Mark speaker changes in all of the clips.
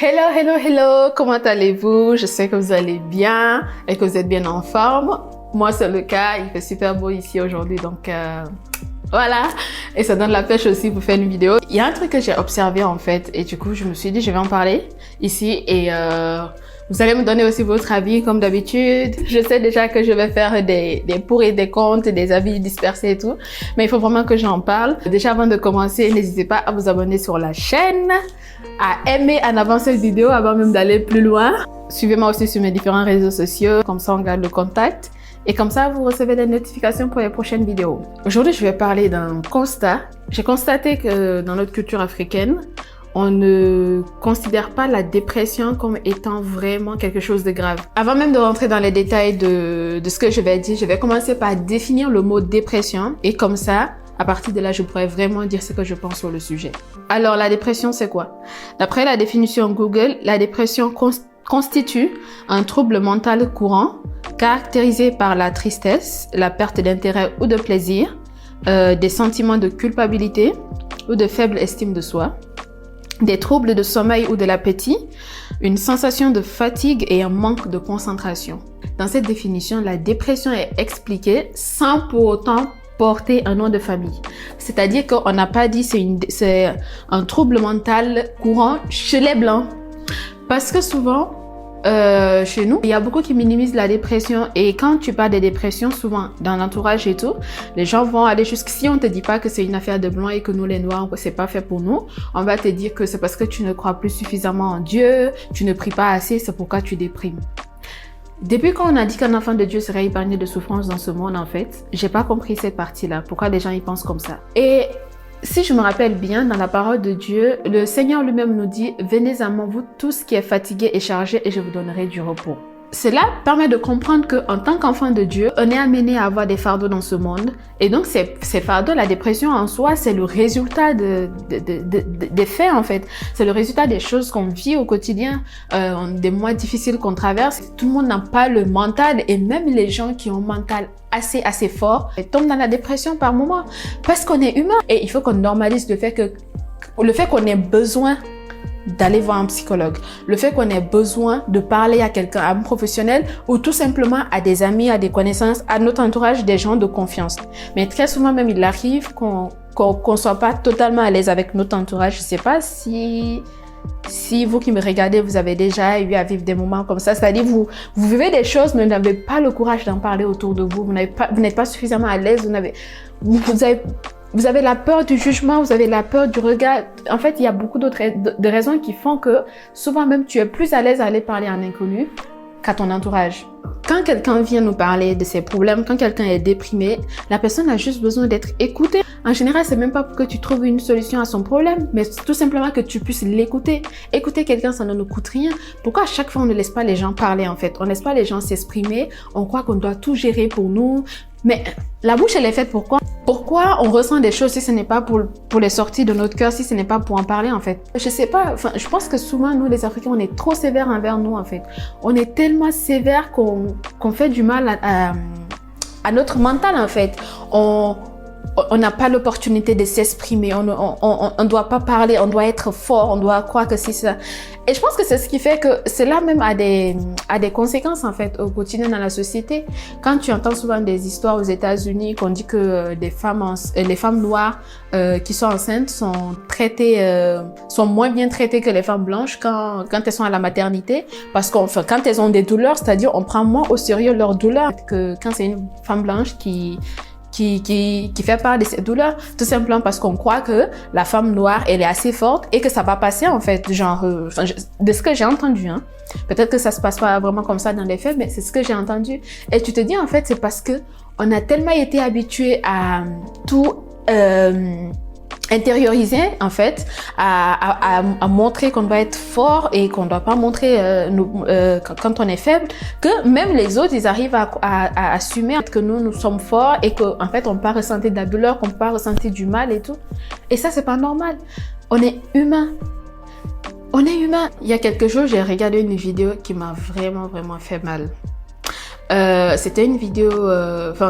Speaker 1: Hello, hello, hello, comment allez-vous? Je sais que vous allez bien et que vous êtes bien en forme. Moi, c'est le cas, il fait super beau ici aujourd'hui, donc voilà. Et ça donne la pêche aussi pour faire une vidéo. Il y a un truc que j'ai observé en fait, et du coup, je me suis dit, je vais en parler ici et vous allez me donner aussi votre avis comme d'habitude. Je sais déjà que je vais faire des pour et des contre, des avis dispersés et tout, mais il faut vraiment que j'en parle. Déjà, avant de commencer, n'hésitez pas à vous abonner sur la chaîne, à aimer en avant cette vidéo avant même d'aller plus loin. Suivez-moi aussi sur mes différents réseaux sociaux, comme ça on garde le contact. Et comme ça, vous recevez des notifications pour les prochaines vidéos. Aujourd'hui, je vais parler d'un constat. J'ai constaté que dans notre culture africaine, on ne considère pas la dépression comme étant vraiment quelque chose de grave. Avant même de rentrer dans les détails de ce que je vais dire, je vais commencer par définir le mot dépression. Et comme ça, à partir de là, je pourrais vraiment dire ce que je pense sur le sujet. Alors, la dépression, c'est quoi? D'après la définition Google, la dépression constitue un trouble mental courant caractérisé par la tristesse, la perte d'intérêt ou de plaisir, des sentiments de culpabilité ou de faible estime de soi, des troubles de sommeil ou de l'appétit, une sensation de fatigue et un manque de concentration. Dans cette définition, la dépression est expliquée sans pour autant porter un nom de famille. C'est-à-dire qu'on n'a pas dit c'est un trouble mental courant chez les Blancs. Parce que souvent, chez nous, il y a beaucoup qui minimisent la dépression et quand tu parles de dépression, souvent dans l'entourage et tout, les gens vont aller jusqu'ici, on te dit pas que c'est une affaire de blanc et que nous les noirs, c'est pas fait pour nous. On va te dire que c'est parce que tu ne crois plus suffisamment en Dieu, tu ne pries pas assez, c'est pourquoi tu déprimes. Depuis quand on a dit qu'un enfant de Dieu serait épargné de souffrance dans ce monde, en fait, j'ai pas compris cette partie-là, pourquoi les gens y pensent comme ça. Et si je me rappelle bien, dans la parole de Dieu, le Seigneur lui-même nous dit « Venez à moi, vous tous qui êtes fatigués et chargés, et je vous donnerai du repos ». Cela permet de comprendre qu'en tant qu'enfant de Dieu, on est amené à avoir des fardeaux dans ce monde. Et donc, ces fardeaux, la dépression en soi, c'est le résultat des faits, en fait. C'est le résultat des choses qu'on vit au quotidien, des mois difficiles qu'on traverse. Tout le monde n'a pas le mental, et même les gens qui ont un mental assez fort tombent dans la dépression par moment. Parce qu'on est humain. Et il faut qu'on normalise le fait qu'on ait besoin d'aller voir un psychologue, le fait qu'on ait besoin de parler à quelqu'un, à un professionnel ou tout simplement à des amis, à des connaissances, à notre entourage, des gens de confiance. Mais très souvent même, il arrive qu'on soit pas totalement à l'aise avec notre entourage. Je sais pas si vous qui me regardez, vous avez déjà eu à vivre des moments comme ça, c'est-à-dire vous vivez des choses mais vous n'avez pas le courage d'en parler autour de vous, vous n'êtes pas suffisamment à l'aise, vous avez la peur du jugement, vous avez la peur du regard. En fait, il y a beaucoup d'autres raisons qui font que souvent même tu es plus à l'aise à aller parler à un inconnu qu'à ton entourage. Quand quelqu'un vient nous parler de ses problèmes, quand quelqu'un est déprimé, la personne a juste besoin d'être écoutée. En général, c'est même pas pour que tu trouves une solution à son problème, mais tout simplement que tu puisses l'écouter. Écouter quelqu'un, ça ne nous coûte rien. Pourquoi à chaque fois on ne laisse pas les gens parler en fait? On ne laisse pas les gens s'exprimer, on croit qu'on doit tout gérer pour nous. Mais la bouche, elle est faite pour quoi? Pourquoi on ressent des choses si ce n'est pas pour les sortir de notre cœur, si ce n'est pas pour en parler en fait? Je sais pas, enfin, je pense que souvent nous les Africains, on est trop sévères envers nous en fait. On est tellement sévères qu'on fait du mal à notre mental en fait. On n'a pas l'opportunité de s'exprimer, on ne doit pas parler, on doit être fort, on doit croire que c'est ça. Et je pense que c'est ce qui fait que cela même a des conséquences en fait au quotidien dans la société. Quand tu entends souvent des histoires aux États-Unis qu'on dit que les femmes noires qui sont enceintes sont moins bien traitées que les femmes blanches quand elles sont à la maternité, parce quand elles ont des douleurs, c'est-à-dire on prend moins au sérieux leurs douleurs que quand c'est une femme blanche qui fait part de ses douleurs, tout simplement parce qu'on croit que la femme noire, elle est assez forte et que ça va passer en fait, genre, de ce que j'ai entendu, hein. Peut-être que ça se passe pas vraiment comme ça dans les faits, mais c'est ce que j'ai entendu. Et tu te dis en fait, c'est parce que on a tellement été habitués à tout intérioriser en fait, à montrer qu'on doit être fort et qu'on doit pas montrer quand on est faible, que même les autres ils arrivent à assumer que nous sommes forts et que en fait on peut pas ressentir de la douleur, qu'on peut pas ressentir du mal et tout. Et ça c'est pas normal. On est humain. On est humain. Il y a quelques jours j'ai regardé une vidéo qui m'a vraiment fait mal. C'était une vidéo,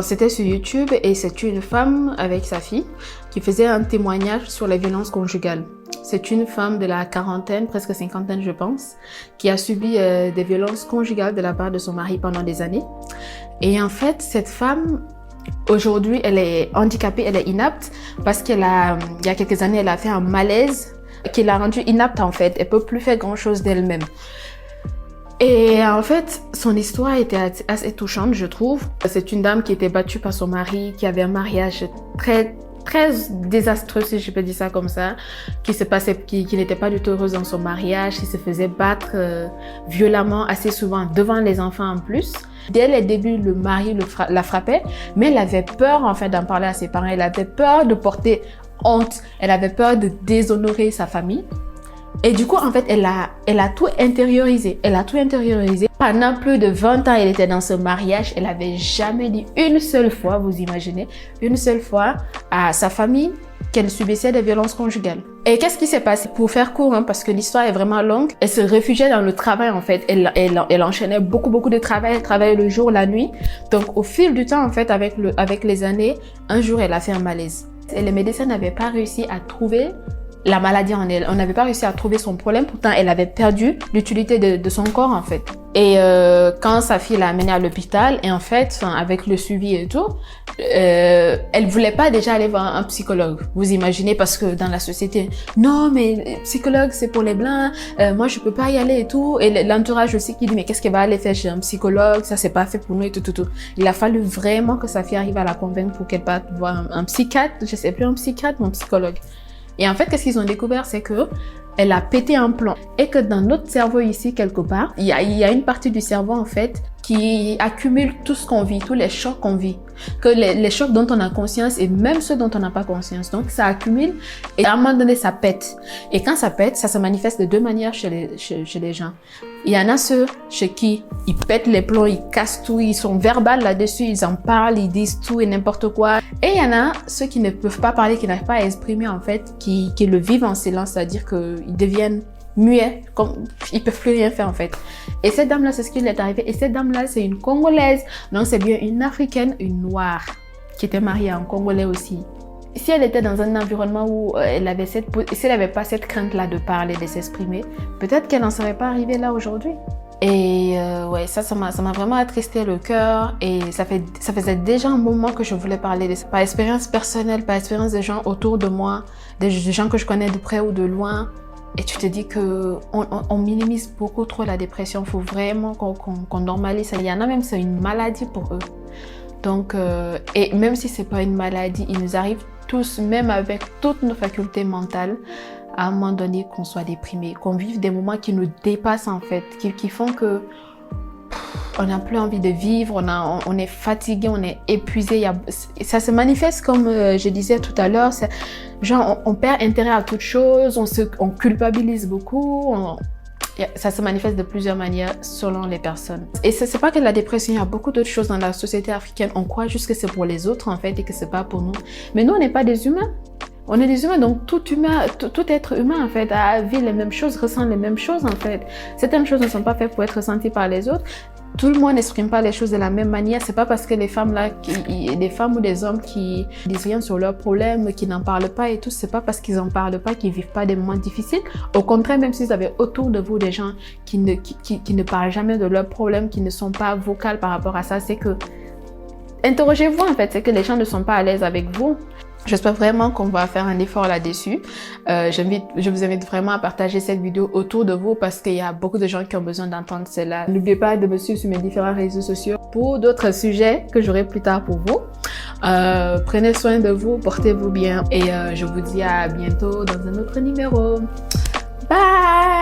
Speaker 1: c'était sur YouTube et c'est une femme avec sa fille qui faisait un témoignage sur les violences conjugales. C'est une femme de la quarantaine, presque cinquantaine je pense, qui a subi des violences conjugales de la part de son mari pendant des années. Et en fait, cette femme, aujourd'hui, elle est handicapée, elle est inapte parce il y a quelques années, elle a fait un malaise qui l'a rendue inapte en fait. Elle peut plus faire grand chose d'elle-même. Et en fait, son histoire était assez touchante, je trouve. C'est une dame qui était battue par son mari, qui avait un mariage très désastreux, si je peux dire ça comme ça, qui n'était pas du tout heureuse dans son mariage, qui se faisait battre violemment assez souvent devant les enfants en plus. Dès les débuts, le mari la frappait, mais elle avait peur en fait d'en parler à ses parents. Elle avait peur de porter honte. Elle avait peur de déshonorer sa famille. Et du coup, en fait, elle a tout intériorisé. Elle a tout intériorisé. Pendant plus de 20 ans, elle était dans ce mariage. Elle avait jamais dit une seule fois, vous imaginez, une seule fois à sa famille qu'elle subissait des violences conjugales. Et qu'est-ce qui s'est passé? Pour faire court, hein, parce que l'histoire est vraiment longue, elle se réfugiait dans le travail, en fait. Elle enchaînait beaucoup de travail. Elle travaillait le jour, la nuit. Donc, au fil du temps, en fait, avec les années, un jour, elle a fait un malaise. Et les médecins n'avaient pas réussi à trouver la maladie en elle. On n'avait pas réussi à trouver son problème. Pourtant, elle avait perdu l'utilité de son corps, en fait. Et quand sa fille l'a amenée à l'hôpital, et en fait, avec le suivi et tout, elle voulait pas déjà aller voir un psychologue. Vous imaginez, parce que dans la société, non, mais psychologue, c'est pour les blancs. Moi, je peux pas y aller et tout. Et l'entourage aussi qui dit, mais qu'est-ce qu'elle va aller faire chez un psychologue? Ça, c'est pas fait pour nous et tout. Il a fallu vraiment que sa fille arrive à la convaincre pour qu'elle parte voir un psychiatre. Je sais plus, un psychiatre ou un psychologue. Et en fait, qu'est-ce qu'ils ont découvert, c'est que elle a pété un plomb et que dans notre cerveau ici, quelque part, il y a une partie du cerveau, en fait, qui accumule tout ce qu'on vit, tous les chocs qu'on vit. Que les chocs dont on a conscience et même ceux dont on n'a pas conscience. Donc, ça accumule et à un moment donné, ça pète. Et quand ça pète, ça se manifeste de deux manières chez les gens. Il y en a ceux chez qui ils pètent les plombs, ils cassent tout, ils sont verbales là-dessus, ils en parlent, ils disent tout et n'importe quoi. Et il y en a ceux qui ne peuvent pas parler, qui n'arrivent pas à exprimer, en fait, qui le vivent en silence, c'est-à-dire qu'ils deviennent muets, comme ils peuvent plus rien faire en fait. Et cette dame-là, c'est ce qui lui est arrivé. Et cette dame-là, c'est une Congolaise. Donc c'est bien une Africaine, une Noire, qui était mariée à un Congolais aussi. Si elle était dans un environnement où si elle n'avait pas cette crainte-là de parler, de s'exprimer, peut-être qu'elle n'en serait pas arrivée là aujourd'hui. Et ouais, ça m'a vraiment attristé le cœur. Et ça faisait déjà un moment que je voulais parler de ça. Par expérience personnelle, par expérience des gens autour de moi, des gens que je connais de près ou de loin. Et tu te dis qu'on minimise beaucoup trop la dépression. Il faut vraiment qu'on normalise ça. Il y en a même, c'est une maladie pour eux. Donc, et même si c'est pas une maladie, il nous arrive tous, même avec toutes nos facultés mentales, à un moment donné qu'on soit déprimé, qu'on vive des moments qui nous dépassent en fait, qui font que on n'a plus envie de vivre, on est fatigué, on est épuisé. Ça se manifeste comme je disais tout à l'heure, genre on perd intérêt à toute chose, on culpabilise beaucoup, ça se manifeste de plusieurs manières selon les personnes. Et c'est pas que la dépression, il y a beaucoup d'autres choses dans la société africaine. On croit juste que c'est pour les autres en fait et que c'est pas pour nous. Mais nous, on n'est pas des humains. On est des humains, donc tout être humain en fait vit les mêmes choses, ressent les mêmes choses en fait. Certaines choses ne sont pas faites pour être ressenties par les autres. Tout le monde n'exprime pas les choses de la même manière. C'est pas parce que les femmes ou des hommes qui disent rien sur leurs problèmes, qui n'en parlent pas et tout, c'est pas parce qu'ils en parlent pas qu'ils vivent pas des moments difficiles. Au contraire, même si vous avez autour de vous des gens qui ne parlent jamais de leurs problèmes, qui ne sont pas vocales par rapport à ça, c'est que interrogez-vous en fait, c'est que les gens ne sont pas à l'aise avec vous. J'espère vraiment qu'on va faire un effort là-dessus. Je vous invite vraiment à partager cette vidéo autour de vous parce qu'il y a beaucoup de gens qui ont besoin d'entendre cela. N'oubliez pas de me suivre sur mes différents réseaux sociaux pour d'autres sujets que j'aurai plus tard pour vous. Prenez soin de vous, portez-vous bien et je vous dis à bientôt dans un autre numéro. Bye!